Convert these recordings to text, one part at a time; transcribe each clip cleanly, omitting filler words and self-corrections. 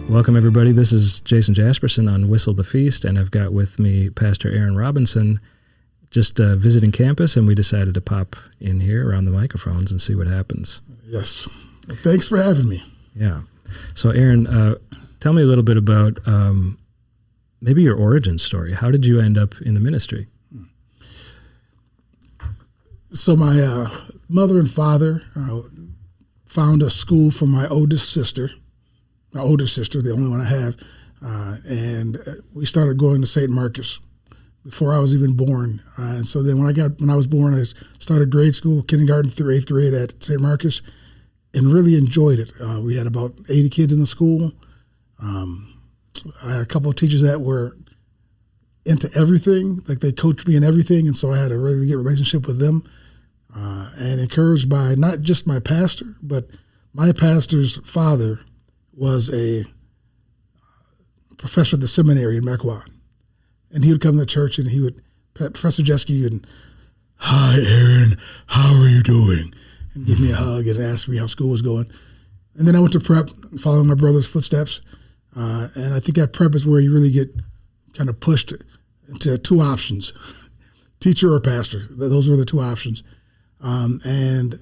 Welcome, everybody. This is Jason Jaspersen on Whistle the Feast, and I've got with me Pastor Aaron Robinson, just visiting campus, and we decided to pop in here around the microphones and see what happens. Yes. Thanks for having me. Yeah. So, Aaron, tell me a little bit about maybe your origin story. How did you end up in the ministry? So my mother and father found a school for my older sister, the only one I have, and we started going to St. Marcus before I was even born. And so then when I was born, I started grade school, kindergarten through 8th grade at St. Marcus, and really enjoyed it. We had about 80 kids in the school. I had a couple of teachers that were into everything, like they coached me in everything, and so I had a really good relationship with them, and encouraged by not just my pastor, but my pastor's father was a professor at the seminary in Mequon. And he would come to church and Professor Jasky would, "Hi, Aaron, how are you doing?" And give me a hug and ask me how school was going. And then I went to prep, following my brother's footsteps. And I think at prep is where you really get kind of pushed into two options, teacher or pastor. Those were the two options. And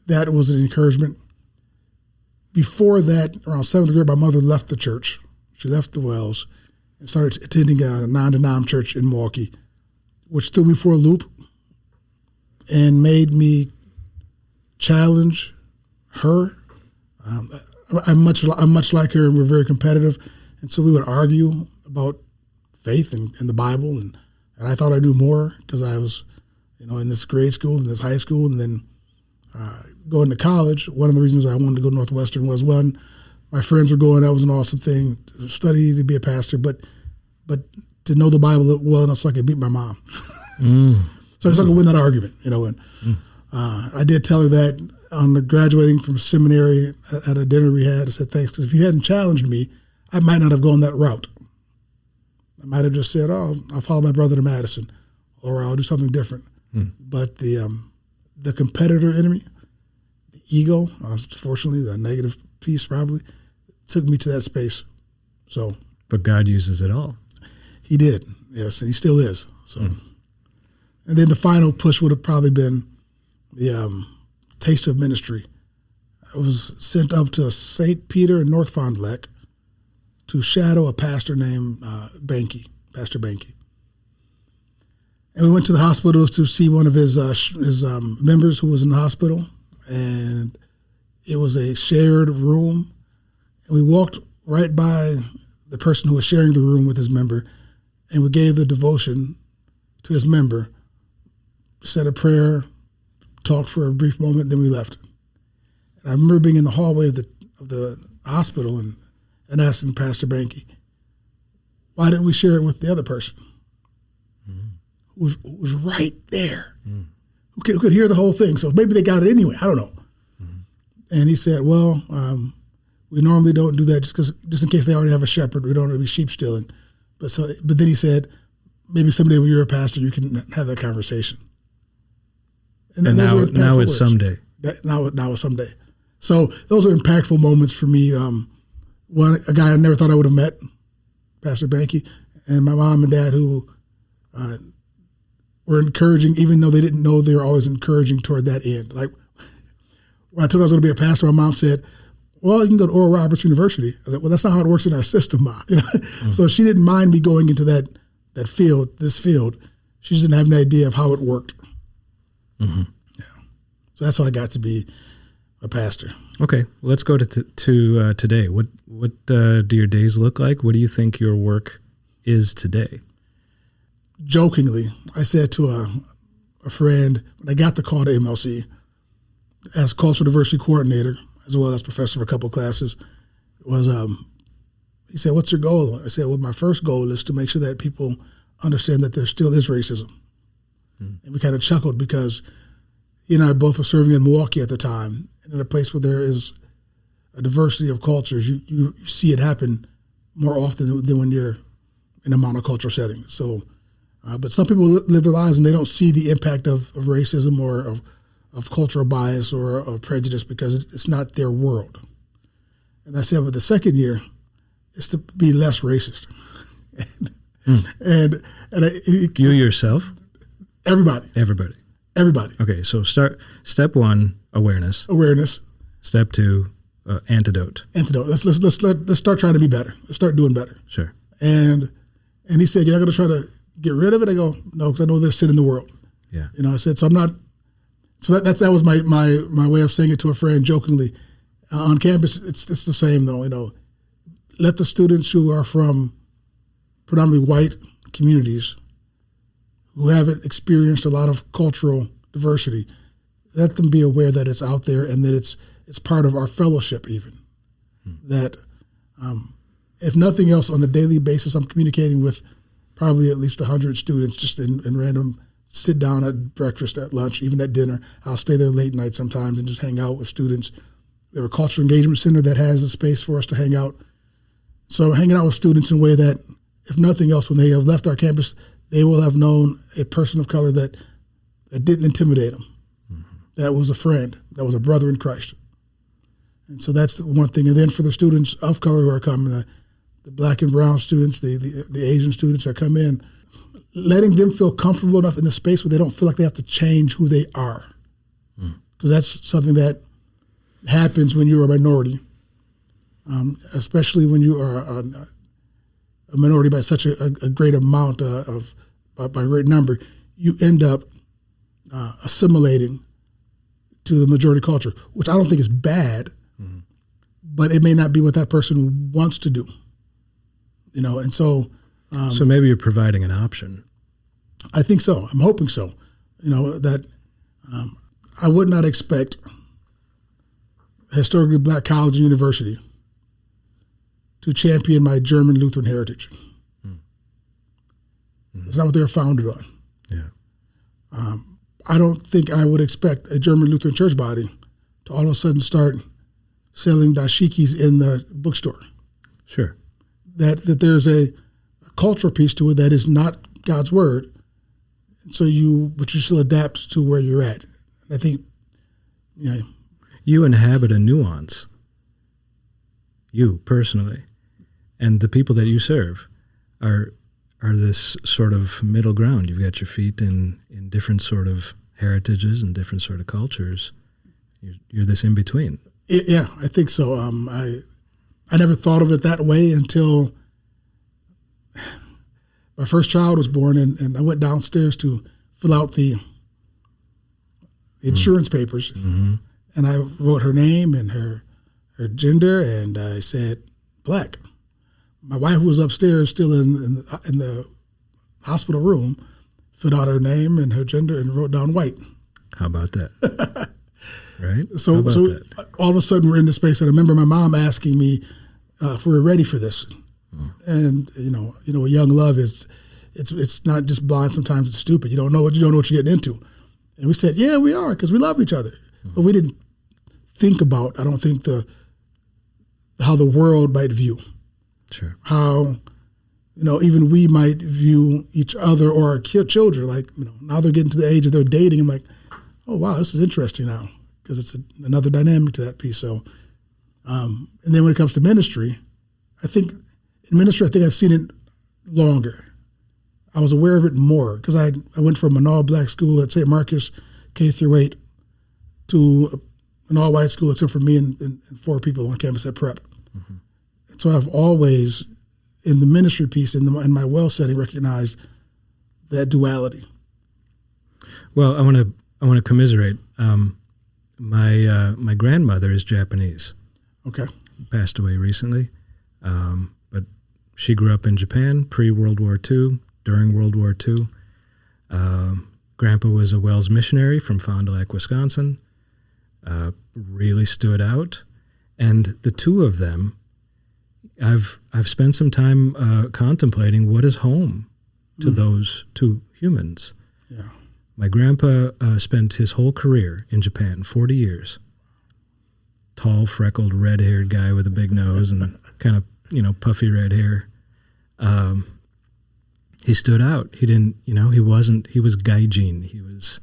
that was an encouragement. Before that, around 7th grade, my mother left the church. She left the Wells and started attending a non-denom church in Milwaukee, which threw me for a loop and made me challenge her. I'm much like her, and we're very competitive. And so we would argue about faith and the Bible, and I thought I knew more because I was, in this grade school and this high school, and then going to college. One of the reasons I wanted to go to Northwestern was, one, my friends were going. That was an awesome thing to study, to be a pastor, but to know the Bible well enough so I could beat my mom. So I could win that argument, And I did tell her that on the graduating from seminary at a dinner we had. I said, thanks, because if you hadn't challenged me, I might not have gone that route. I might have just said, I'll follow my brother to Madison, or I'll do something different. But the competitor enemy, the ego, fortunately, the negative piece probably, took me to that space. So, but God uses it all. He did, yes, and he still is. So, and then the final push would have probably been the taste of ministry. I was sent up to St. Peter in North Fond du Lac to shadow a pastor named Pastor Banky. And we went to the hospital to see one of his members who was in the hospital, and it was a shared room. And we walked right by the person who was sharing the room with his member, and we gave the devotion to his member, said a prayer, talked for a brief moment, then we left. And I remember being in the hallway of the hospital and asking Pastor Banky, why didn't we share it with the other person? Who was right there, who could hear the whole thing. So maybe they got it anyway. I don't know. And he said, well, we normally don't do that just in case they already have a shepherd. We don't want to be sheep stealing. But then he said, maybe someday when you're a pastor, you can have that conversation. And now it's someday. Now it's someday. So those are impactful moments for me. One, a guy I never thought I would have met, Pastor Banky, and my mom and dad who were encouraging, even though they didn't know they were always encouraging toward that end. Like when I told her I was going to be a pastor, my mom said, well, you can go to Oral Roberts University. I said, well, that's not how it works in our system, Ma. So she didn't mind me going into this field. She just didn't have an idea of how it worked. Yeah. So that's how I got to be a pastor. Okay, well, let's go to today. What do your days look like? What do you think your work is today? Jokingly, I said to a friend when I got the call to MLC as cultural diversity coordinator, as well as professor of a couple of classes, was he said, "What's your goal?" I said, "Well, my first goal is to make sure that people understand that there still is racism." And we kind of chuckled because he and I both were serving in Milwaukee at the time, and in a place where there is a diversity of cultures, you see it happen more often than when you're in a monocultural setting. So, but some people live their lives and they don't see the impact of racism or of cultural bias or of prejudice because it's not their world. And I said, but the second year, is to be less racist. and you yourself? Everybody. Okay, so step 1, awareness. Step 2, antidote. Let's start trying to be better. Let's start doing better. Sure. And he said, "You're not going to try to get rid of it?" I go, "No, because I know there's sin in the world." Yeah. I said, so I'm not. So that was my way of saying it to a friend jokingly. On campus, it's the same though. Let the students who are from predominantly white communities, who haven't experienced a lot of cultural diversity, let them be aware that it's out there and that it's part of our fellowship even. That if nothing else, on a daily basis, I'm communicating with probably at least 100 students just in random sit down at breakfast, at lunch, even at dinner. I'll stay there late night sometimes and just hang out with students. We have a cultural engagement center that has a space for us to hang out. So hanging out with students in a way that, if nothing else, when they have left our campus, they will have known a person of color that didn't intimidate them, that was a friend, that was a brother in Christ. And so that's the one thing. And then for the students of color who are coming, the black and brown students, the Asian students that come in, letting them feel comfortable enough in the space where they don't feel like they have to change who they are. Because that's something that happens when you're a minority, especially when you are a minority by such a great amount by a great number. You end up assimilating to the majority culture, which I don't think is bad, but it may not be what that person wants to do. And so... so maybe you're providing an option. I think so. I'm hoping so. That I would not expect a historically black college and university to champion my German Lutheran heritage. It's not what they were founded on. Yeah. I don't think I would expect a German Lutheran church body to all of a sudden start selling dashikis in the bookstore. Sure. That there's a cultural piece to it that is not God's word. So but you still adapt to where you're at. I think, you inhabit a nuance. You personally, and the people that you serve are this sort of middle ground. You've got your feet in different sort of heritages and different sort of cultures. You're this in between. Yeah, I think so. I never thought of it that way until my first child was born, and I went downstairs to fill out the insurance papers, and I wrote her name and her gender, and I said black. My wife, who was upstairs still in the hospital room, filled out her name and her gender and wrote down white. How about that? Right? So all of a sudden we're in this space, and I remember my mom asking me if we were ready for this. And what young love is, it's not just blind. Sometimes it's stupid. You don't know what you're getting into. And we said, yeah, we are, because we love each other. But we didn't think about, I don't think, how the world might view. Sure. How, even we might view each other or our children. Like, now they're getting to the age of their dating. I'm like, oh wow, this is interesting now, because it's another dynamic to that piece. So, and then when it comes to ministry, I think I've seen it longer. I was aware of it more because I went from an all-black school at St. Marcus, K-8, to an all-white school except for me and 4 people on campus at Prep. And so I've always, in the ministry piece, in my well setting, recognized that duality. Well, I want to commiserate. My grandmother is Japanese. Okay. Passed away recently. But she grew up in Japan pre-World War II, during World War II. Grandpa was a Wells missionary from Fond du Lac, Wisconsin. Really stood out. And the two of them, I've spent some time contemplating what is home to those two humans. Yeah. My grandpa spent his whole career in Japan, 40 years. Tall, freckled, red-haired guy with a big nose and kind of, puffy red hair. He stood out. He didn't, he was gaijin. He was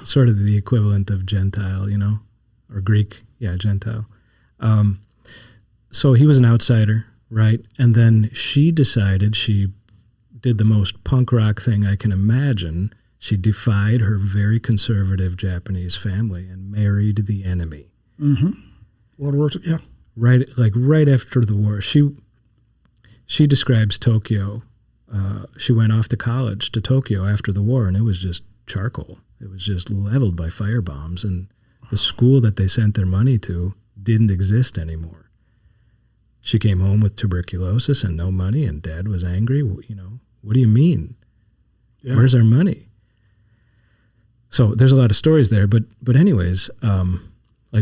sort of the equivalent of Gentile, or Greek. Yeah, Gentile. So he was an outsider right? And then she decided, she did the most punk rock thing I can imagine. She defied her very conservative Japanese family and married the enemy. Mm-hmm. World War II, yeah. Right after the war. She describes Tokyo. She went off to college to Tokyo after the war, and it was just charcoal. It was just leveled by firebombs, and the school that they sent their money to didn't exist anymore. She came home with tuberculosis and no money, and Dad was angry. What do you mean? Yeah. Where's our money? So there's a lot of stories there, but anyways,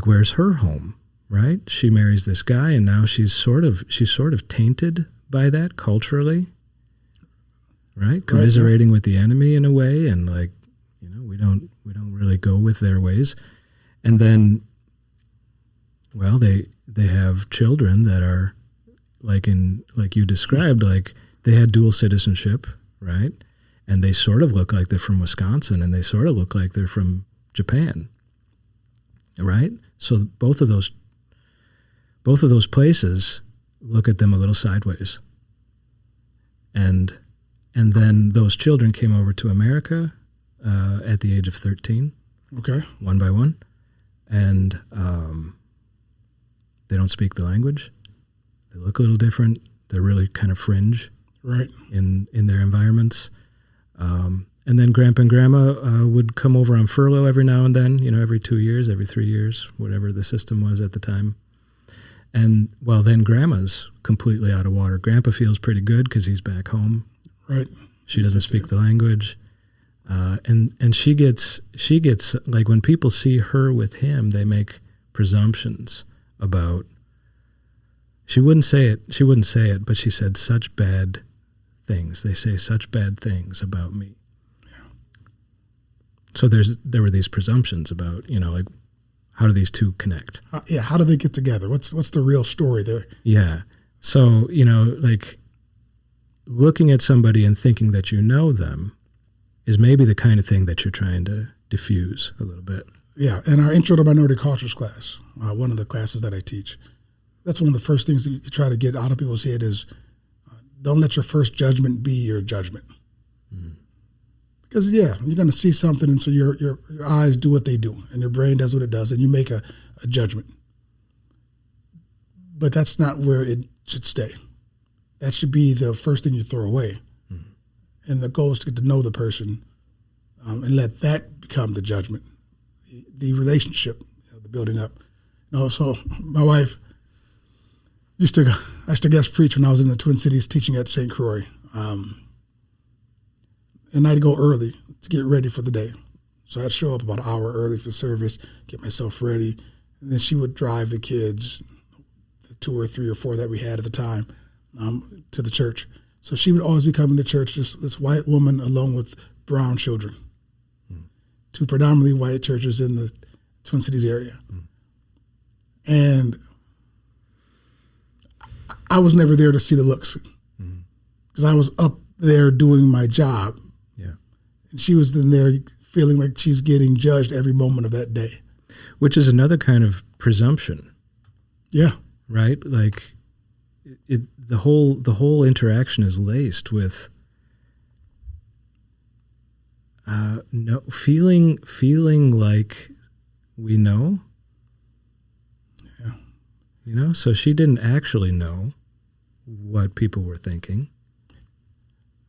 where's her home, right? She marries this guy, and now she's sort of tainted by that culturally, right? Commiserating with the enemy in a way, and we don't really go with their ways. And then, well, they have children that are like you described, like they had dual citizenship, right? And they sort of look like they're from Wisconsin, and they sort of look like they're from Japan, right? So both of those places look at them a little sideways. And then those children came over to America at the age of 13. Okay. One by one. And they don't speak the language. They look a little different. They're really kind of fringe, right, in their environments. And then Grandpa and Grandma would come over on furlough every now and then, every 2 years, every 3 years, whatever the system was at the time. And, well, then Grandma's completely out of water. Grandpa feels pretty good because he's back home. Right. She doesn't speak the language. And she gets like when people see her with him, they make presumptions about. She wouldn't say it, but she said such bad things. They say such bad things about me. Yeah. So there were these presumptions about, how do these two connect? How do they get together? What's the real story there? Yeah. So, looking at somebody and thinking that you know them is maybe the kind of thing that you're trying to diffuse a little bit. Yeah. In our Intro to Minority Cultures class, one of the classes that I teach, that's one of the first things that you try to get out of people's head is don't let your first judgment be your judgment. Mm-hmm. Because, you're going to see something, and so your eyes do what they do, and your brain does what it does, and you make a judgment. But that's not where it should stay. That should be the first thing you throw away. Mm-hmm. And the goal is to get to know the person and let that become the judgment, the relationship, the building up. So my wife I used to guest preach when I was in the Twin Cities teaching at St. Croix. And I'd go early to get ready for the day. So I'd show up about an hour early for service, get myself ready, and then she would drive the kids, the 2 or 3 or 4 that we had at the time, to the church. So she would always be coming to church, this white woman along with brown children, to predominantly white churches in the Twin Cities area. And I was never there to see the looks because I was up there doing my job. Yeah. And she was in there feeling like she's getting judged every moment of that day. Which is another kind of presumption. Yeah. Right? Like the whole interaction is laced with feeling like we know. Yeah. So she didn't actually know what people were thinking.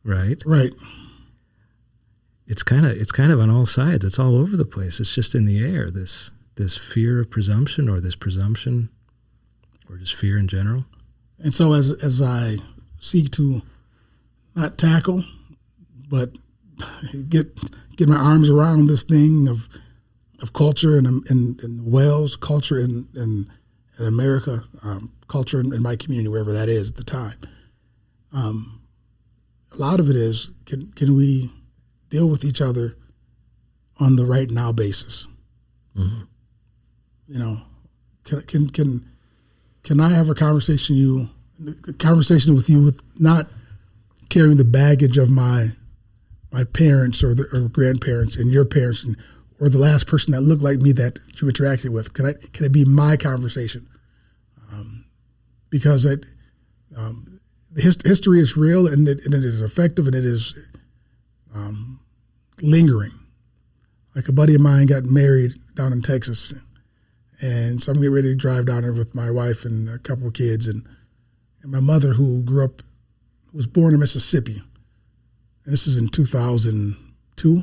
Right? Right. It's kind of on all sides. It's all over the place. It's just in the air, this fear of presumption or this presumption or just fear in general. And so as I seek to not tackle, but get my arms around this thing of culture in Wales, culture in America, culture in my community, wherever that is at the time. A lot of it is, can we deal with each other on the right now basis? Mm-hmm. Can I have a conversation with you with not carrying the baggage of my parents or grandparents and your parents or the last person that looked like me that you interacted with? Can it be my conversation? Because History is real, and it is effective, and it is lingering. Like a buddy of mine got married down in Texas, and so I'm getting ready to drive down there with my wife and a couple of kids, and my mother, who was born in Mississippi, and this is in 2002.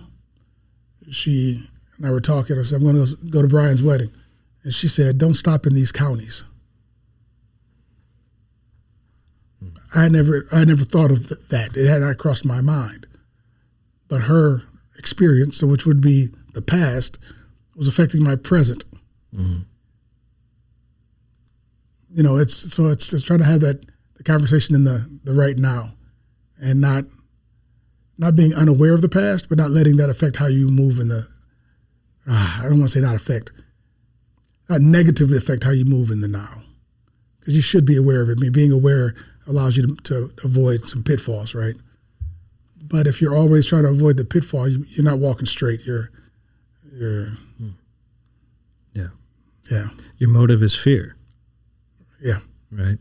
She and I were talking. I said, I'm going to go to Brian's wedding, and she said, "Don't stop in these counties." I never thought of that. It had not crossed my mind. But her experience, which would be the past, was affecting my present. Mm-hmm. You know, it's trying to have the conversation in the right now, and not being unaware of the past, but not letting that affect how you move in the. I don't want to say not negatively affect how you move in the now, because you should be aware of it. I mean, being aware allows you to avoid some pitfalls, right? But if you're always trying to avoid the pitfall, you're not walking straight. You're yeah. Your motive is fear. Yeah. Right.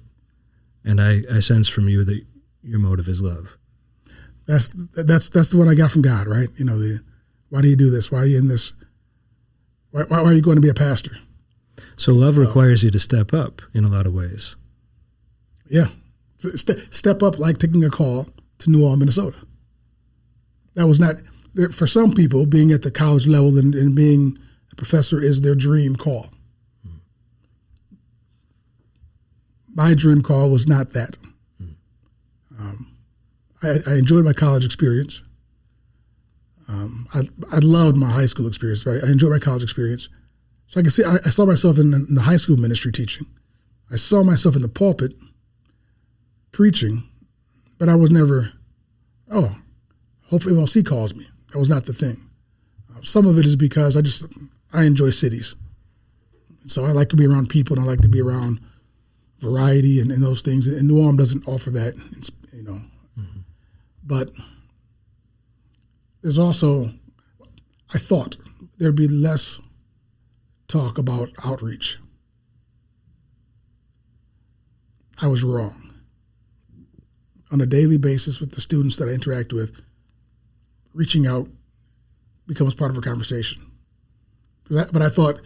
And I sense from you that your motive is love. That's the one I got from God, right? You know, why do you do this? Why are you in this? Why are you going to be a pastor? So love requires you to step up in a lot of ways. Yeah. Step up like taking a call to New Ulm, Minnesota. That was not, for some people, being at the college level and being a professor is their dream call. My dream call was not that. I enjoyed my college experience. I loved my high school experience, but I enjoyed my college experience. So I can see, I saw myself in the high school ministry teaching. I saw myself in the pulpit preaching, but I was never, hope MLC calls me. That was not the thing. Some of it is because I enjoy cities. So I like to be around people, and I like to be around variety and those things. And New Ulm doesn't offer that, you know. Mm-hmm. But there's also, I thought there'd be less talk about outreach. I was wrong. On a daily basis with the students that I interact with, reaching out becomes part of a conversation. But I thought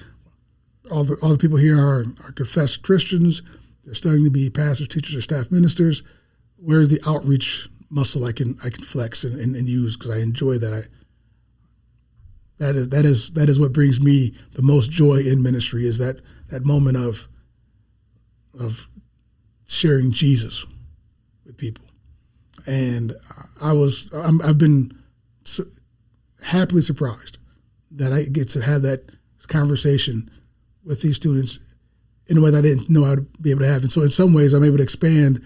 all the people here are confessed Christians. They're studying to be pastors, teachers, or staff ministers. Where's the outreach muscle I can flex and use, because I enjoy that. That is what brings me the most joy in ministry, is that moment of sharing Jesus with people. And I've been happily surprised that I get to have that conversation with these students in a way that I didn't know I'd be able to have. And so in some ways I'm able to expand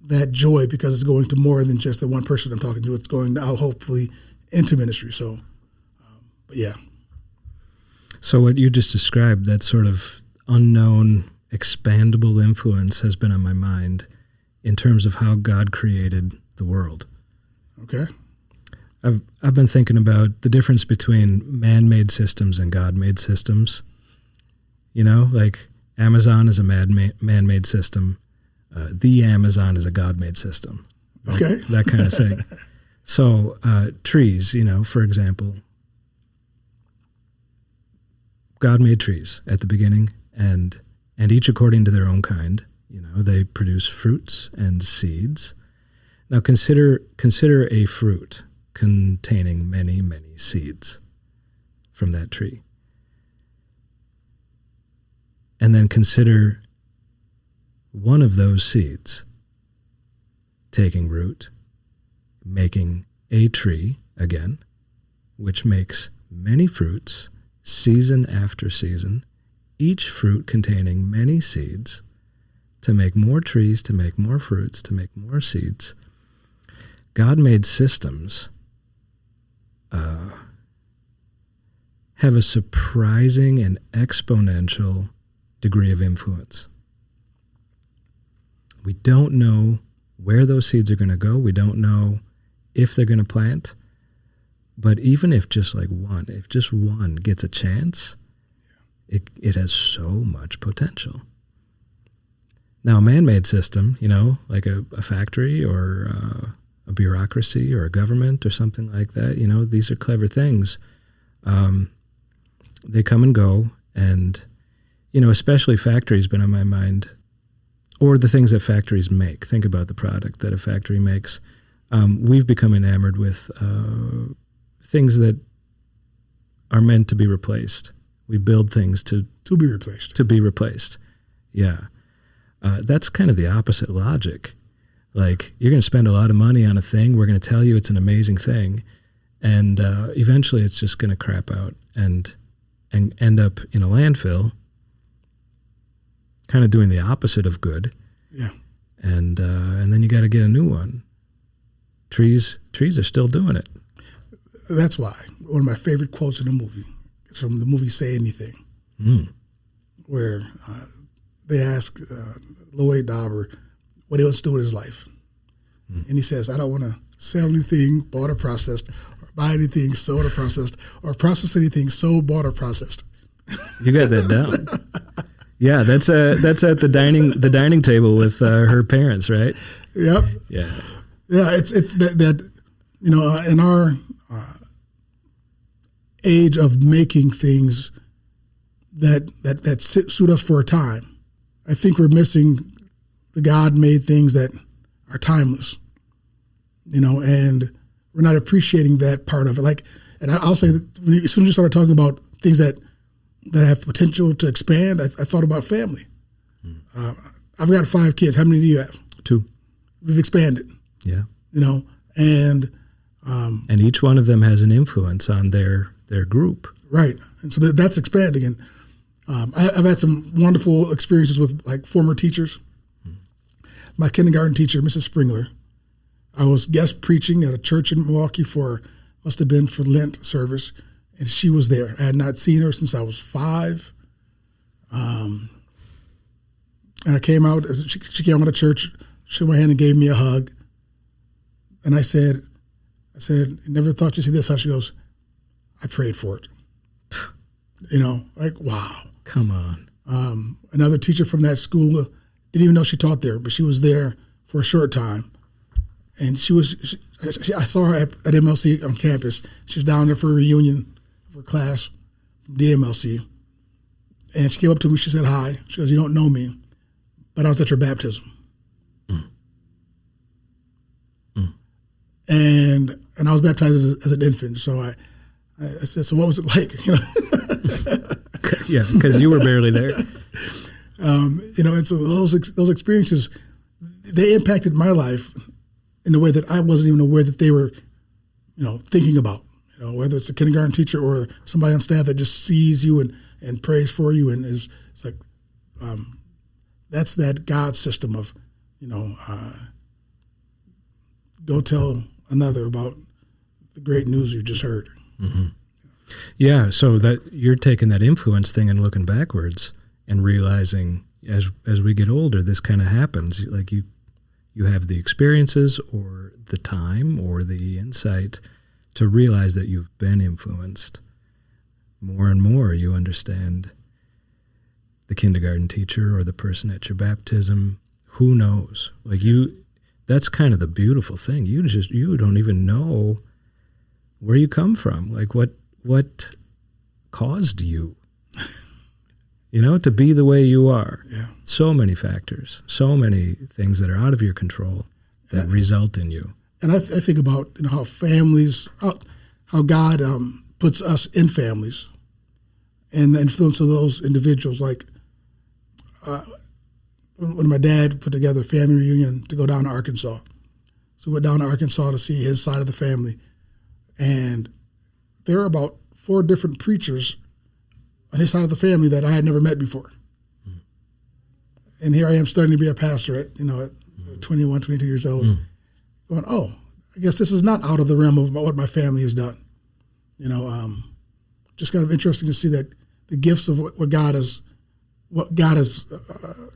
that joy, because it's going to more than just the one person I'm talking to. It's going out hopefully into ministry. So, but yeah. So what you just described, that sort of unknown, expandable influence, has been on my mind in terms of how God created the world. Okay. I've been thinking about the difference between man-made systems and God-made systems. You know, like Amazon is a man-made system. The Amazon is a God-made system. Okay. That kind of thing. So trees, you know, for example, God made trees at the beginning, and each according to their own kind. You know, they produce fruits and seeds. Now consider a fruit containing many, many seeds from that tree. And then consider one of those seeds taking root, making a tree again, which makes many fruits season after season, each fruit containing many seeds, to make more trees, to make more fruits, to make more seeds. God made systems have a surprising and exponential degree of influence. We don't know where those seeds are going to go. We don't know if they're going to plant. But even if just one gets a chance, it has so much potential. Now, a man-made system, like a factory or a bureaucracy or a government or something like that, these are clever things. They come and go, and, especially factories been on my mind, or the things that factories make. Think about the product that a factory makes. We've become enamored with things that are meant to be replaced. We build things to be replaced. To be replaced, yeah. That's kind of the opposite logic. Like, you're going to spend a lot of money on a thing. We're going to tell you it's an amazing thing. And eventually it's just going to crap out and end up in a landfill, kind of doing the opposite of good. Yeah. And then you got to get a new one. Trees are still doing it. That's why one of my favorite quotes in the movie is from the movie Say Anything, where they ask Lloyd Dobber what he wants to do with his life. And he says, I don't want to sell anything bought or processed, or buy anything sold or processed, or process anything sold, bought or processed. You got that down. Yeah, that's at the dining table with her parents, right? Yep. Yeah. Yeah, it's that in our age of making things that suit us for a time, I think we're missing the God-made things that are timeless, and we're not appreciating that part of it. And I'll say that as soon as you started talking about things that have potential to expand, I thought about family. I've got 5 kids. How many do you have? 2. We've expanded. Yeah. And each one of them has an influence on their group. Right. And so that's expanding. And I've had some wonderful experiences with former teachers. My kindergarten teacher, Mrs. Springler, I was guest preaching at a church in Milwaukee must have been for Lent service, and she was there. I had not seen her since I was 5. And I came out, she came out of church, shook my hand and gave me a hug. And I said, never thought you'd see this. How she goes, I prayed for it. Wow. Come on. Another teacher from that school didn't even know she taught there, but she was there for a short time. And I saw her at MLC on campus. She was down there for a reunion of her class from DMLC. And she came up to me, she said, hi. She goes, you don't know me, but I was at your baptism. And I was baptized as an infant. So I said, so what was it like? Yeah, because you were barely there. And so those experiences, they impacted my life in a way that I wasn't even aware that they were, thinking about. Whether it's a kindergarten teacher or somebody on staff that just sees you and prays for you, and it's like, that's that God system of, go tell another about the great news you just heard. Mm-hmm. Yeah, so that you're taking that influence thing and looking backwards and realizing as we get older, this kind of happens. Like you have the experiences or the time or the insight to realize that you've been influenced. More and more you understand the kindergarten teacher or the person at your baptism. Who knows? That's kind of the beautiful thing. You don't even know where you come from. Like what caused you, to be the way you are. Yeah. So many factors, so many things that are out of your control that result in you. And I think about how families, how God puts us in families, and the influence of those individuals. Like when my dad put together a family reunion to go down to Arkansas. So we went down to Arkansas to see his side of the family. And there are about 4 different preachers on his side of the family that I had never met before. Mm. And here I am starting to be a pastor at 21, 22 years old, going, oh, I guess this is not out of the realm of what my family has done. Just kind of interesting to see that the gifts of what God is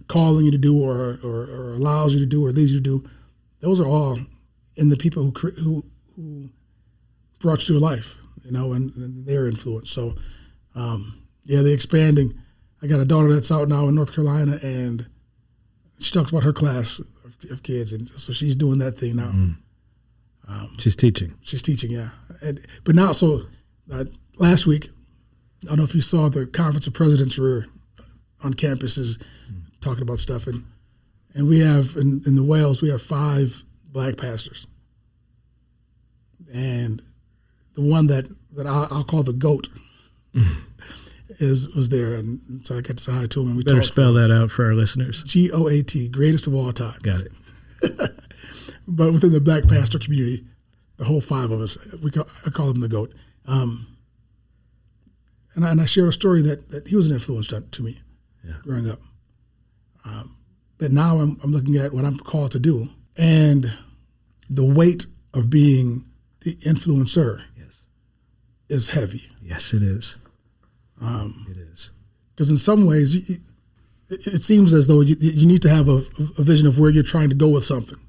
calling you to do or allows you to do or leads you to do, those are all in the people who brought you to life, and their influence. So, the expanding. I got a daughter that's out now in North Carolina, and She talks about her class of kids, and so she's doing that thing now. She's teaching. She's teaching, yeah. But now, last week, I don't know if you saw the Conference of Presidents were on campuses talking about stuff, and we have in the Wales we have 5 black pastors, and the one that I'll call the GOAT was there, and so I got to say hi to him. And we better spell that out for our listeners. GOAT, greatest of all time. Got it. But within the black pastor community, the whole 5 of us, I call him the GOAT. And I shared a story that he was an influence to me growing up. But now I'm looking at what I'm called to do, and the weight of being the influencer is heavy. Yes, it is. It is. Because in some ways, it seems as though you need to have a vision of where you're trying to go with something.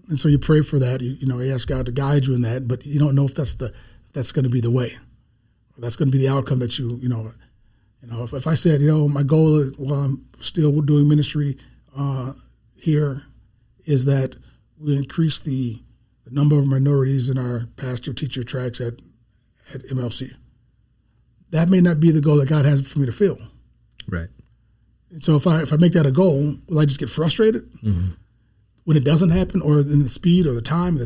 And so you pray for that. You ask God to guide you in that, but you don't know if that's going to be the way. Or that's going to be the outcome that if I said, my goal while I'm still doing ministry here is that we increase the number of minorities in our pastor-teacher tracks at MLC. That may not be the goal that God has for me to fill. Right. And so if I make that a goal, will I just get frustrated when it doesn't happen, or in the speed or the time?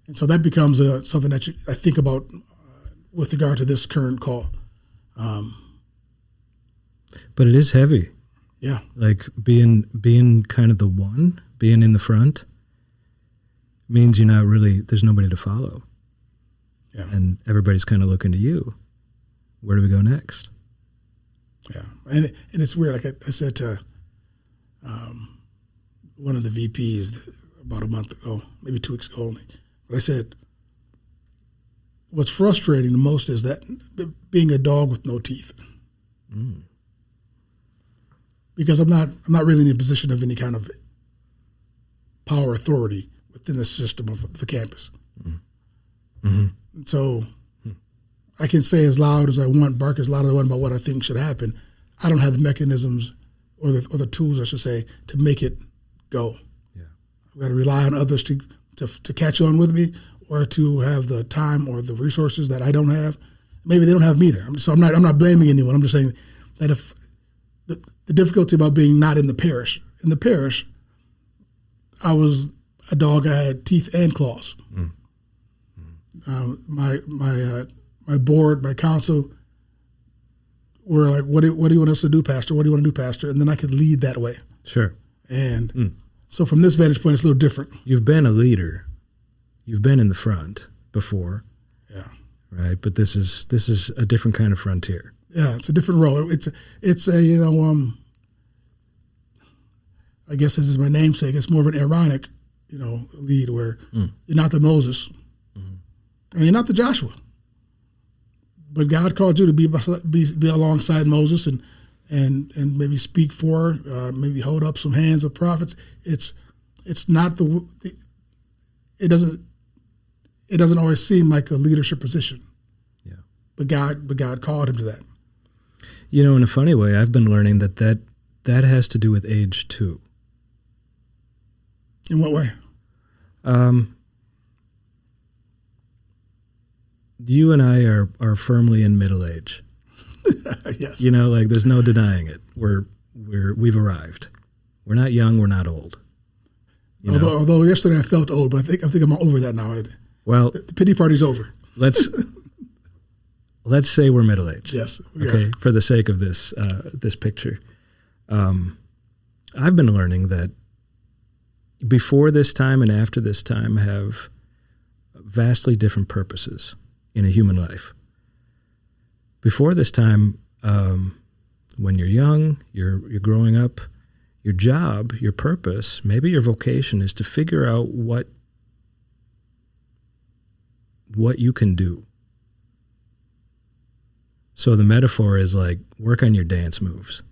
And so that becomes something that I think about with regard to this current call. But it is heavy. Yeah. Like being kind of the one, being in the front, means there's nobody to follow. Yeah. And everybody's kind of looking to you. Where do we go next? Yeah. And it's weird. Like I said to one of the VPs about a month ago, maybe 2 weeks ago only, but I said, what's frustrating the most is that being a dog with no teeth. Because I'm not really in a position of any kind of power authority within the system of the campus. And so I can say as loud as I want, bark as loud as I want about what I think should happen. I don't have the mechanisms or the tools, I should say, to make it go. Yeah. I've got to rely on others to catch on with me, or to have the time or the resources that I don't have. Maybe they don't have me either. So I'm not blaming anyone. I'm just saying that if the difficulty about being not in the parish. In the parish, I was a dog. I had teeth and claws. My board, my council were like, what do you want us to do, Pastor? What do you want to do, Pastor? And then I could lead that way. Sure. And so from this vantage point, it's a little different. You've been a leader. You've been in the front before. Yeah. Right. But this is a different kind of frontier. Yeah, it's a different role. It's I guess this is my namesake. It's more of an ironic, lead where you're not the Moses and you're not the Joshua, but God called you to be alongside Moses and maybe speak for, maybe hold up some hands of prophets. It's not it doesn't always seem like a leadership position. Yeah, but God called him to that. In a funny way, I've been learning that has to do with age too. In what way? You and I are firmly in middle age. Yes. There's no denying it. We've arrived. We're not young. We're not old. Although yesterday I felt old, but I think I'm over that now. Well, the pity party's over. Let's say we're middle aged. Yes. Okay. For the sake of this picture, I've been learning that before this time and after this time have vastly different purposes in a human life. Before this time, when you're young, you're growing up, your job, your purpose, maybe your vocation is to figure out what you can do. So the metaphor is like, work on your dance moves.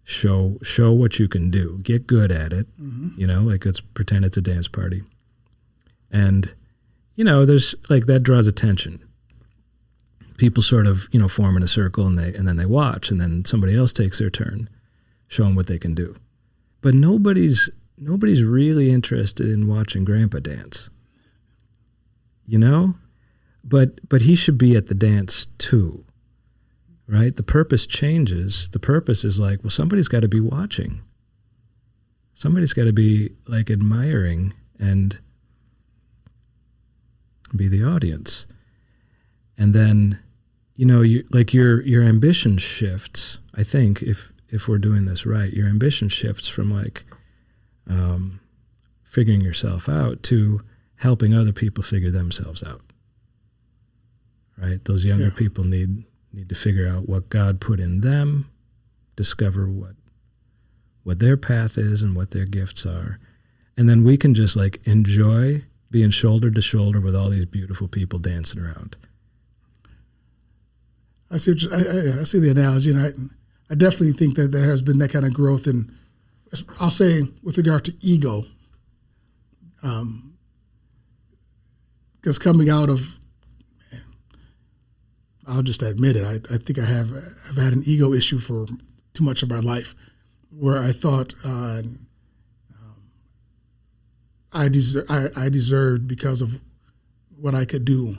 Show what you can do. Get good at it. Let's pretend it's a dance party. And, there's that draws attention. People sort of, form in a circle and then they watch, and then somebody else takes their turn, show them what they can do. but nobody's really interested in watching Grandpa dance. You know? But he should be at the dance too. Right? The purpose changes. The purpose is like, well, somebody's got to be watching. Somebody's got to be like admiring and be the audience. And then, you know, your ambition shifts. I think if we're doing this right, your ambition shifts from like figuring yourself out to helping other people figure themselves out. Right? Those younger people need to figure out what God put in them, discover what their path is and what their gifts are. And then we can just like enjoy being shoulder to shoulder with all these beautiful people dancing around. I see the analogy, and I definitely think that there has been that kind of growth in, I'll say, with regard to ego. Because coming out of, I'll just admit it, I think I've had an ego issue for too much of my life, where I thought I deserved, because of what I could do,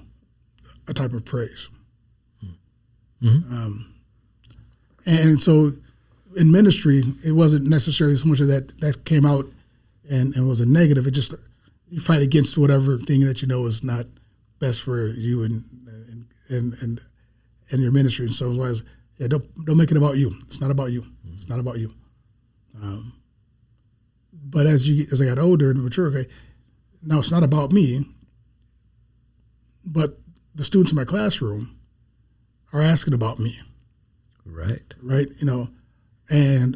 a type of praise. Mm-hmm. And so in ministry, it wasn't necessarily so much of that came out and was a negative. It just, you fight against whatever thing that you know is not best for you and your ministry. And so it was, don't make it about you. It's not about you. Mm-hmm. It's not about you. But as I got older and mature, okay, now it's not about me, but the students in my classroom are asking about me. Right. Right. You know, and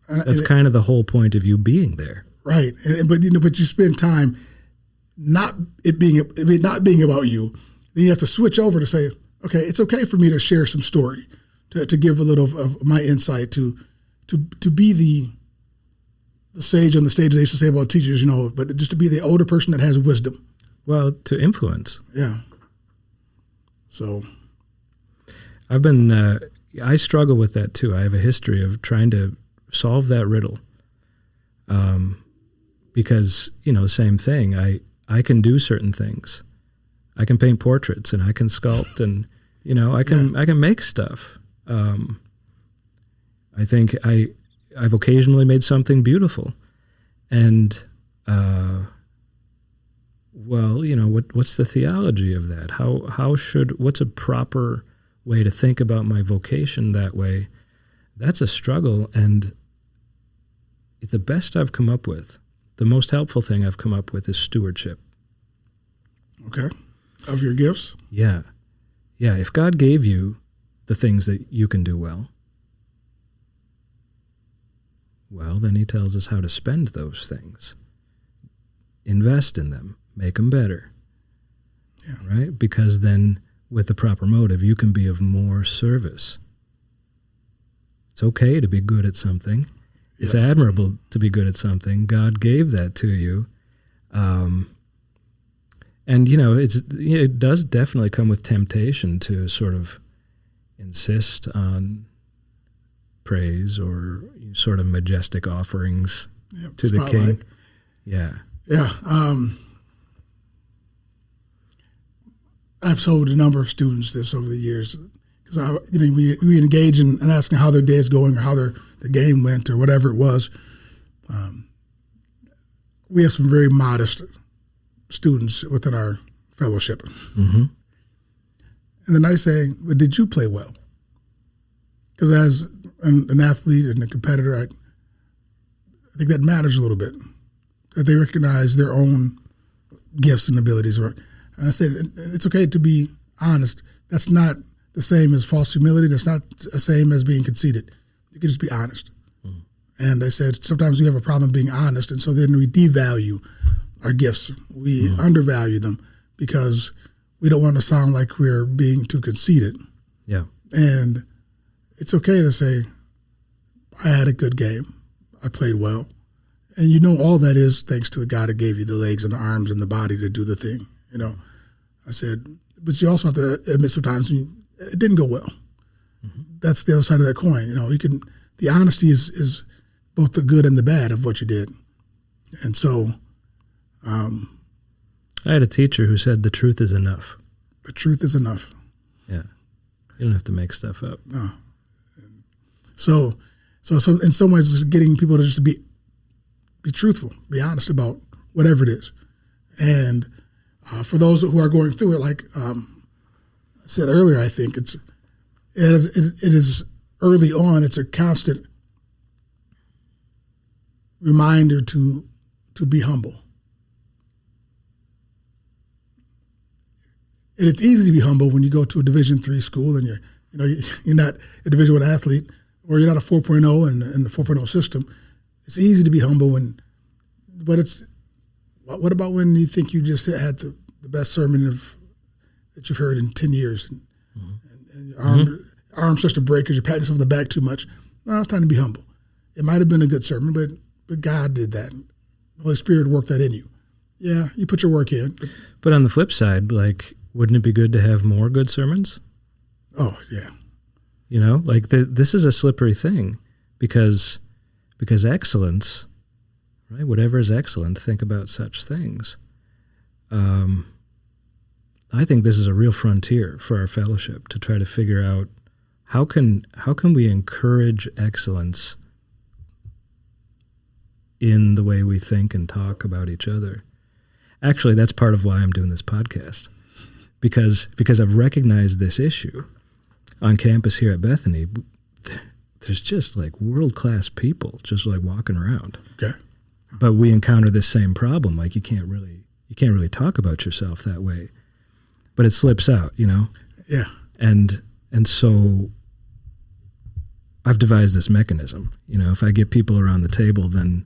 that's kind of the whole point of you being there. Right. But you spend time not being about you. Then you have to switch over to say, okay, it's okay for me to share some story, to give a little of my insight, to be the sage on the stage, they used to say about teachers, you know, but just to be the older person that has wisdom. Well, to influence. Yeah. So I struggle with that too. I have a history of trying to solve that riddle. Because, you know, same thing. I can do certain things. I can paint portraits and I can sculpt and, you know, I can make stuff. I think I've occasionally made something beautiful. And, well, you know, what's the theology of that? What's a proper way to think about my vocation that way? That's a struggle. And the best I've come up with, the most helpful thing I've come up with is stewardship. Okay. Of your gifts? Yeah. Yeah. If God gave you the things that you can do well, then he tells us how to spend those things. Invest in them. Make them better. Yeah. Right? Because then with the proper motive, you can be of more service. It's okay to be good at something. It's admirable to be good at something. God gave that to you. And, you know, it does definitely come with temptation to sort of insist on praise or sort of majestic offerings to the king. Yeah. Yeah. I've told a number of students this over the years, because we engage in asking how their day is going or how the game went or whatever it was. We have some very modest students within our fellowship. Mm-hmm. And then I say, but did you play well? Because as an athlete and a competitor, I think that matters a little bit, that they recognize their own gifts and abilities. And I said, it's okay to be honest. That's not the same as false humility. That's not the same as being conceited. You can just be honest. Mm. And I said, sometimes we have a problem being honest, and so then we devalue our gifts. We undervalue them because we don't want to sound like we're being too conceited. Yeah. And it's okay to say, I had a good game. I played well. And you know all that is thanks to the God that gave you the legs and the arms and the body to do the thing. You know, I said, but you also have to admit sometimes it didn't go well. Mm-hmm. That's the other side of that coin. You know, the honesty is both the good and the bad of what you did. And so I had a teacher who said the truth is enough. The truth is enough. Yeah. You don't have to make stuff up. No. So in some ways, it's getting people to just be truthful, be honest about whatever it is. And for those who are going through it, like I said earlier, I think it is early on. It's a constant reminder to be humble. And it's easy to be humble when you go to a Division III school and you're not a Division I athlete, or you're not a 4.0 in the 4.0 system. It's easy to be humble but what about when you think you just had the best sermon that you've heard in 10 years and your arm starts to break because you're patting yourself on the back too much? No, it's time to be humble. It might have been a good sermon, but God did that. The Holy Spirit worked that in you. Yeah, you put your work in. But on the flip side, like, wouldn't it be good to have more good sermons? Oh, yeah. Like this is a slippery thing because excellence, right? Whatever is excellent, think about such things. I think this is a real frontier for our fellowship to try to figure out how can we encourage excellence in the way we think and talk about each other. Actually, that's part of why I'm doing this podcast, because I've recognized this issue on campus here at Bethany. There's just like world-class people just like walking around. Okay. But we encounter this same problem. Like you can't really talk about yourself that way. But it slips out, Yeah. And so I've devised this mechanism. If I get people around the table, then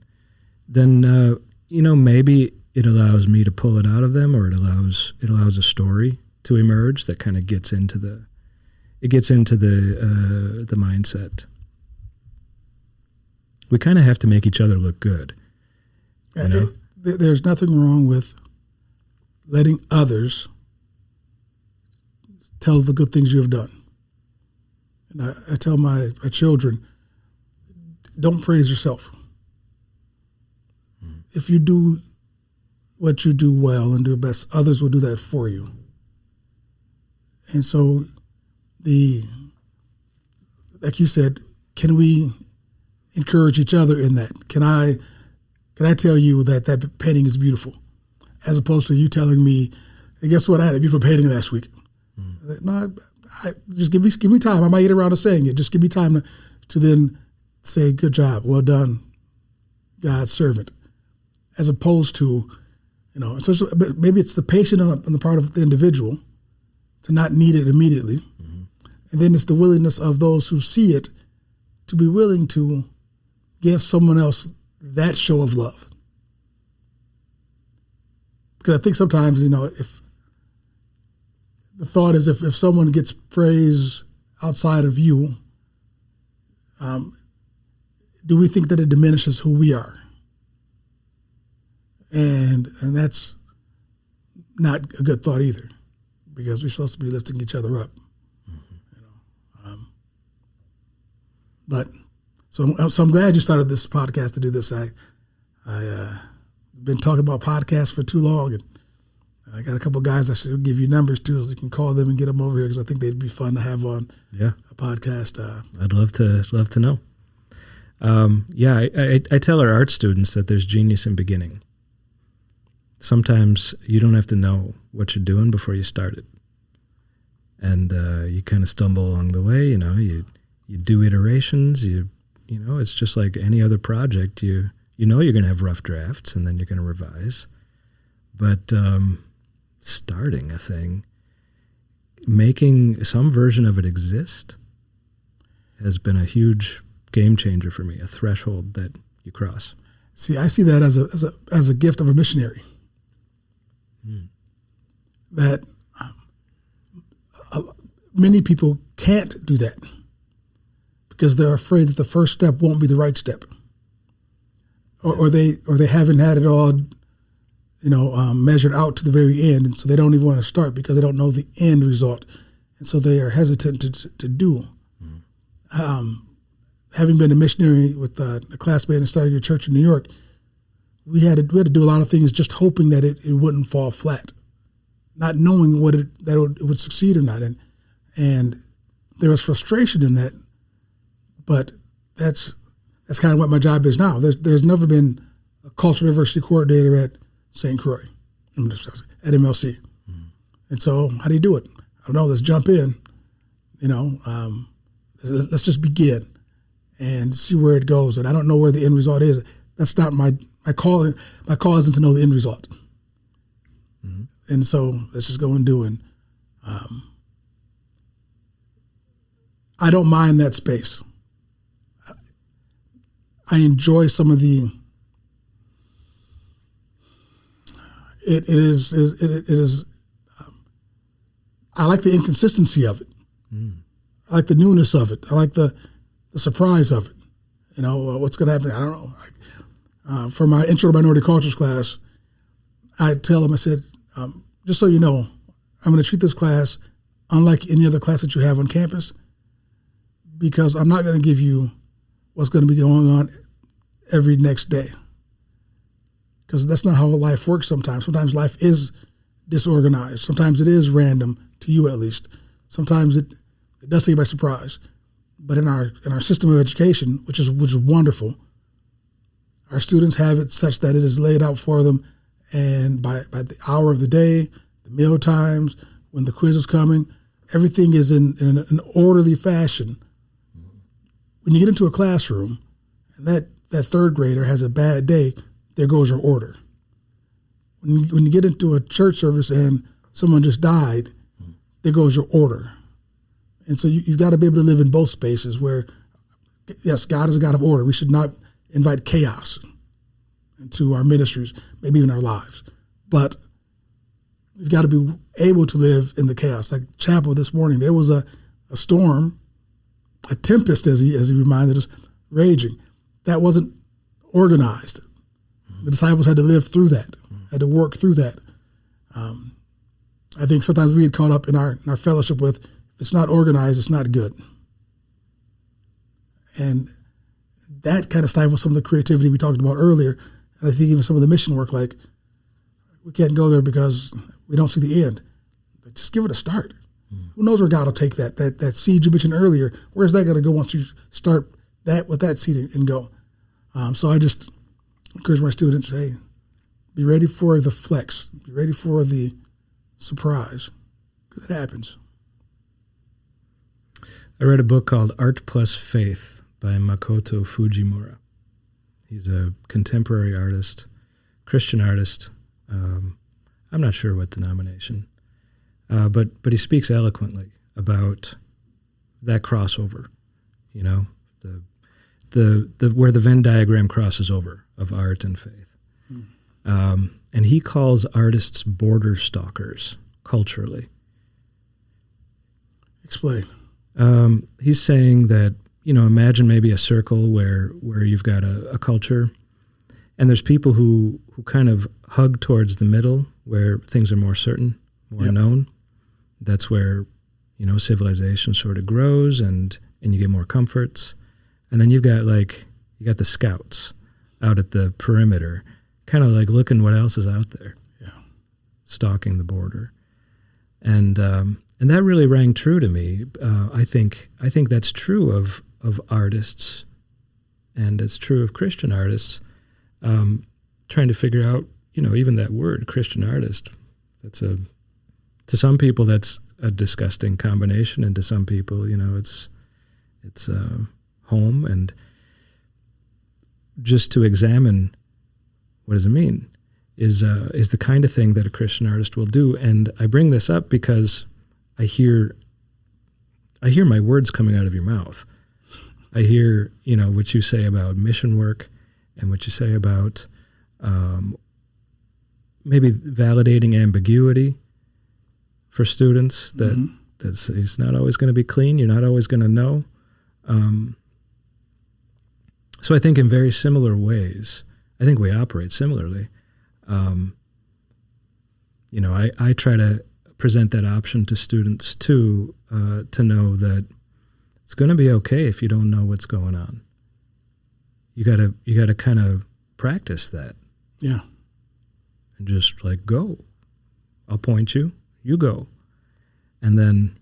maybe it allows me to pull it out of them, or it allows a story to emerge that kind of gets into the mindset. We kind of have to make each other look good. There's nothing wrong with letting others tell the good things you have done. And I tell my children, don't praise yourself. If you do what you do well and do your best, others will do that for you. And so like you said, can we encourage each other in that? Can I tell you that painting is beautiful, as opposed to you telling me, hey, guess what? I had a beautiful painting last week. No, just give me time. I might get around to saying it. Just give me time to then say, good job, well done, God's servant, as opposed to, so maybe it's the patient on the part of the individual to not need it immediately. And then it's the willingness of those who see it to be willing to give someone else that show of love. Because I think sometimes, if the thought is if someone gets praise outside of you, do we think that it diminishes who we are? And that's not a good thought either, because we're supposed to be lifting each other up. So I'm glad you started this podcast to do this. I've been talking about podcasts for too long, and I got a couple of guys I should give you numbers to, so you can call them and get them over here, because I think they'd be fun to have on a podcast. I'd love to know. I tell our art students that there's genius in beginning. Sometimes you don't have to know what you're doing before you start it, and you kind of stumble along the way. You do iterations. It's just like any other project. You're going to have rough drafts, and then you're going to revise. But starting a thing, making some version of it exist, has been a huge game changer for me. A threshold that you cross. See, I see that as a gift of a missionary. That many people can't do that, because they're afraid that the first step won't be the right step, or they haven't had it all, measured out to the very end, and so they don't even want to start because they don't know the end result, and so they are hesitant to do. having been a missionary with a classmate and starting a church in New York, we had to do a lot of things just hoping that it wouldn't fall flat, not knowing that it would succeed or not. And there was frustration in that, but that's kind of what my job is now. There's never been a cultural diversity coordinator at St. Croix, at MLC. Mm-hmm. And so how do you do it? I don't know. Let's jump in. Let's just begin and see where it goes. And I don't know where the end result is. That's not my call. My call isn't to know the end result. Mm-hmm. And so let's just go and do it. I don't mind that space. I enjoy some of the. It is. I like the inconsistency of it. Mm. I like the newness of it. I like the surprise of it. What's going to happen? I don't know. For my Intro to Minority Cultures class, I tell them, I said, just so you know, I'm going to treat this class unlike any other class that you have on campus, because I'm not going to give you what's going to be going on every next day. Because that's not how life works sometimes. Sometimes life is disorganized. Sometimes it is random, to you at least. Sometimes it does take you by surprise. But in our system of education, which is wonderful, our students have it such that it is laid out for them, and by the hour of the day, the meal times, when the quiz is coming, everything is in an orderly fashion. When you get into a classroom and that third grader has a bad day, there goes your order. When you get into a church service and someone just died, there goes your order. And so you've got to be able to live in both spaces where, yes, God is a God of order. We should not invite chaos into our ministries, maybe even our lives. But we've got to be able to live in the chaos. Like chapel this morning, there was a storm, a tempest, as he reminded us, raging. That wasn't organized. The disciples had to live through that, had to work through that. I think sometimes we get caught up in our fellowship with, if it's not organized, it's not good. And that kind of stifles some of the creativity we talked about earlier. And I think even some of the mission work, like, we can't go there because we don't see the end. But just give it a start. Who knows where God will take that seed you mentioned earlier? Where's that going to go once you start that with that seed and go? So I just encourage my students, hey, be ready for the flex. Be ready for the surprise, because it happens. I read a book called Art Plus Faith by Makoto Fujimura. He's a contemporary artist, Christian artist. I'm not sure what denomination, but he speaks eloquently about that crossover, the where the Venn diagram crosses over of art and faith. And he calls artists border stalkers culturally. Explain. He's saying that, imagine maybe a circle where you've got a culture, and there's people who kind of hug towards the middle where things are more certain, more known. That's where, civilization sort of grows and you get more comforts. And then you got the scouts out at the perimeter, kind of like looking what else is out there, stalking the border. And that really rang true to me. I think that's true of artists, and it's true of Christian artists. Trying to figure out, even that word, Christian artist, to some people that's a disgusting combination, and to some people, it's home. And just to examine what does it mean is the kind of thing that a Christian artist will do. And I bring this up because I hear my words coming out of your mouth. I hear, what you say about mission work and what you say about maybe validating ambiguity for students, that it's not always going to be clean. You're not always going to know. So I think in very similar ways, I think we operate similarly. I try to present that option to students too, to know that it's going to be okay if you don't know what's going on. you gotta kind of practice that. Yeah. And just like, go. I'll point you. You go. And then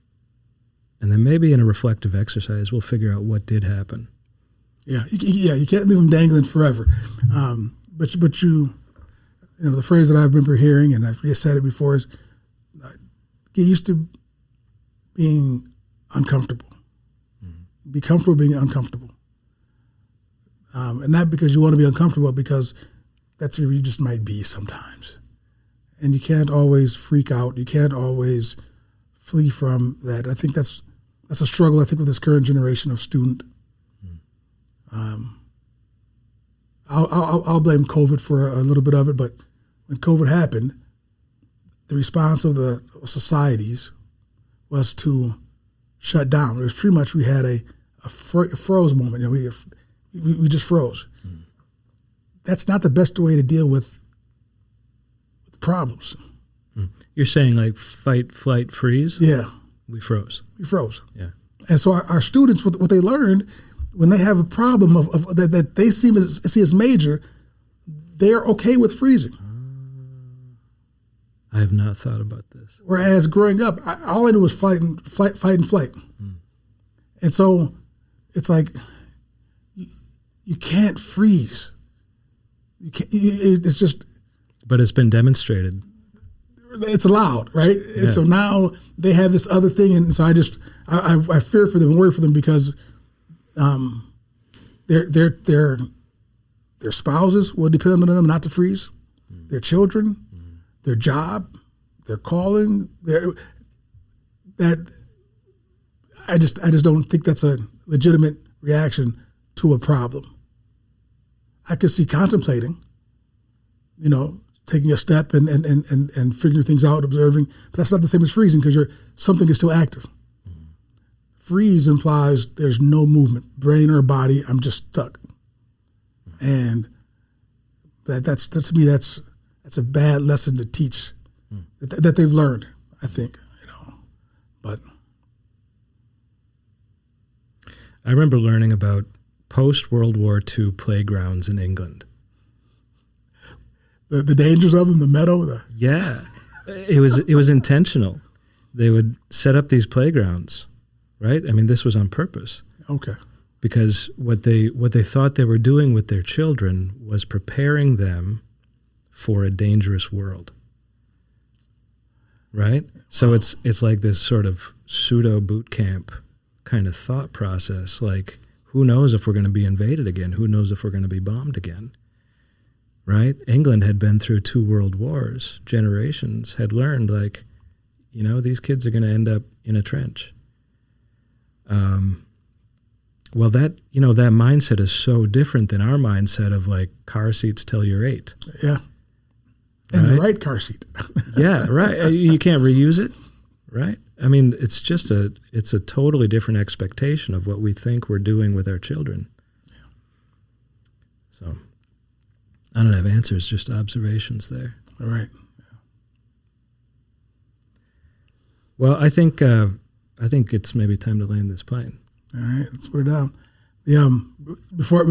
maybe in a reflective exercise, we'll figure out what did happen. Yeah. You can't leave them dangling forever. But you know, the phrase that I remember hearing, and I've said it before, is get used to being uncomfortable. Mm-hmm. Be comfortable being uncomfortable. And not because you want to be uncomfortable, because that's where you just might be sometimes. And you can't always freak out. You can't always flee from that. I think that's a struggle, I think, with this current generation of student. I'll blame COVID for a little bit of it, but when COVID happened, the response of the societies was to shut down. It was pretty much we had a froze moment. You know, we just froze. Mm. That's not the best way to deal with problems. Mm. You're saying like fight, flight, freeze? Yeah. We froze. Yeah. And so our students, what they learned, when they have a problem of that they see as major, they're okay with freezing. I have not thought about this. Whereas growing up, all I knew was fight and flight. Mm. And so it's like you can't freeze. You can't. It's just. But it's been demonstrated. It's allowed, right? Yeah. And so now they have this other thing, and so I fear for them and worry for them because their spouses will depend on them not to freeze, their children, their job, their calling, I just don't think that's a legitimate reaction to a problem. I could see contemplating, you know, taking a step and figuring things out, observing. But that's not the same as freezing because something is still active. Mm-hmm. Freeze implies there's no movement, brain or body. I'm just stuck, and that's to me that's a bad lesson to teach that they've learned. I think, you know, but I remember learning about post-World War II playgrounds in England. The dangers of them, the meadow. Yeah, it was intentional. They would set up these playgrounds, right? I mean, this was on purpose. Okay. Because what they thought they were doing with their children was preparing them for a dangerous world, right? So it's like this sort of pseudo boot camp kind of thought process. Like, who knows if we're going to be invaded again? Who knows if we're going to be bombed again? Right? England had been through 2 world wars. Generations had learned, like, you know, these kids are going to end up in a trench. Well, that mindset is so different than our mindset of like car seats till you're 8. Yeah. And the right car seat. Yeah, right. You can't reuse it, right? I mean, it's a totally different expectation of what we think we're doing with our children. Yeah. So I don't have answers, just observations there. All right. Yeah. Well, I think it's maybe time to land this plane. All right, let's put it down. Before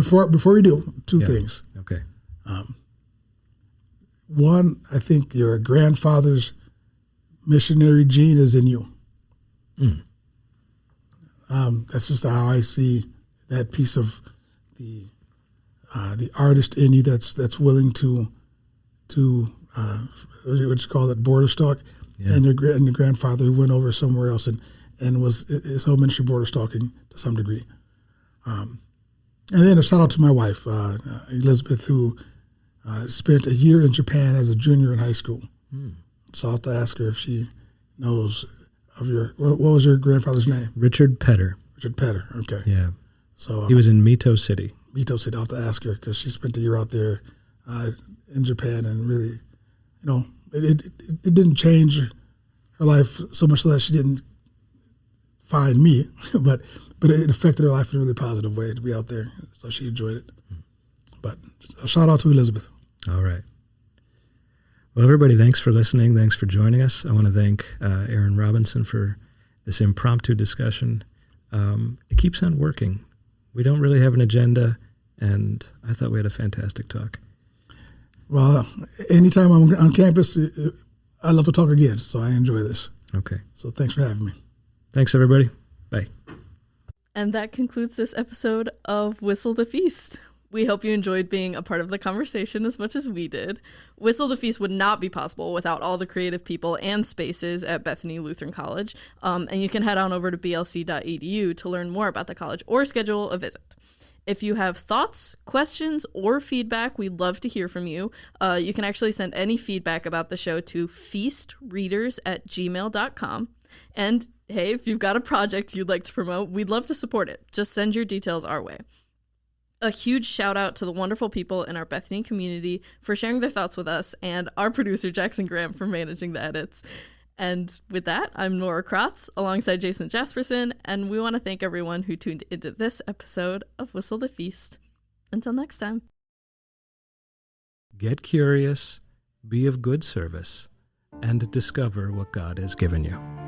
we do, 2 things. Okay. One, I think your grandfather's missionary gene is in you. Mm. That's just how I see that piece of the artist in you that's willing to what you call it, border stalk, and your grandfather who went over somewhere else and was his whole ministry border stalking to some degree. And then a shout out to my wife, Elizabeth, who spent a year in Japan as a junior in high school. So I'll have to ask her if she knows of what was your grandfather's name? Richard Petter. Richard Petter, okay. Yeah. So he was in Mito City. Mito City, I'll have to ask her because she spent a year out there in Japan and really, you know, it didn't change her life so much that she didn't find me, but it affected her life in a really positive way to be out there. So she enjoyed it. But a shout out to Elizabeth. All right. Well, everybody, thanks for listening. Thanks for joining us. I want to thank Aaron Robinson for this impromptu discussion. It keeps on working. We don't really have an agenda. And I thought we had a fantastic talk. Well, anytime I'm on campus, I love to talk again, so I enjoy this. Okay. So thanks for having me. Thanks, everybody. Bye. And that concludes this episode of Whistle the Feast. We hope you enjoyed being a part of the conversation as much as we did. Whistle the Feast would not be possible without all the creative people and spaces at Bethany Lutheran College. And you can head on over to blc.edu to learn more about the college or schedule a visit. If you have thoughts, questions, or feedback, we'd love to hear from you. You can actually send any feedback about the show to feastreaders@gmail.com. And hey, if you've got a project you'd like to promote, we'd love to support it. Just send your details our way. A huge shout out to the wonderful people in our Bethany community for sharing their thoughts with us, and our producer, Jaksyn Graham, for managing the edits. And with that, I'm Nora Kratz alongside Jason Jaspersen, and we want to thank everyone who tuned into this episode of Whistle the Feast. Until next time. Get curious, be of good service, and discover what God has given you.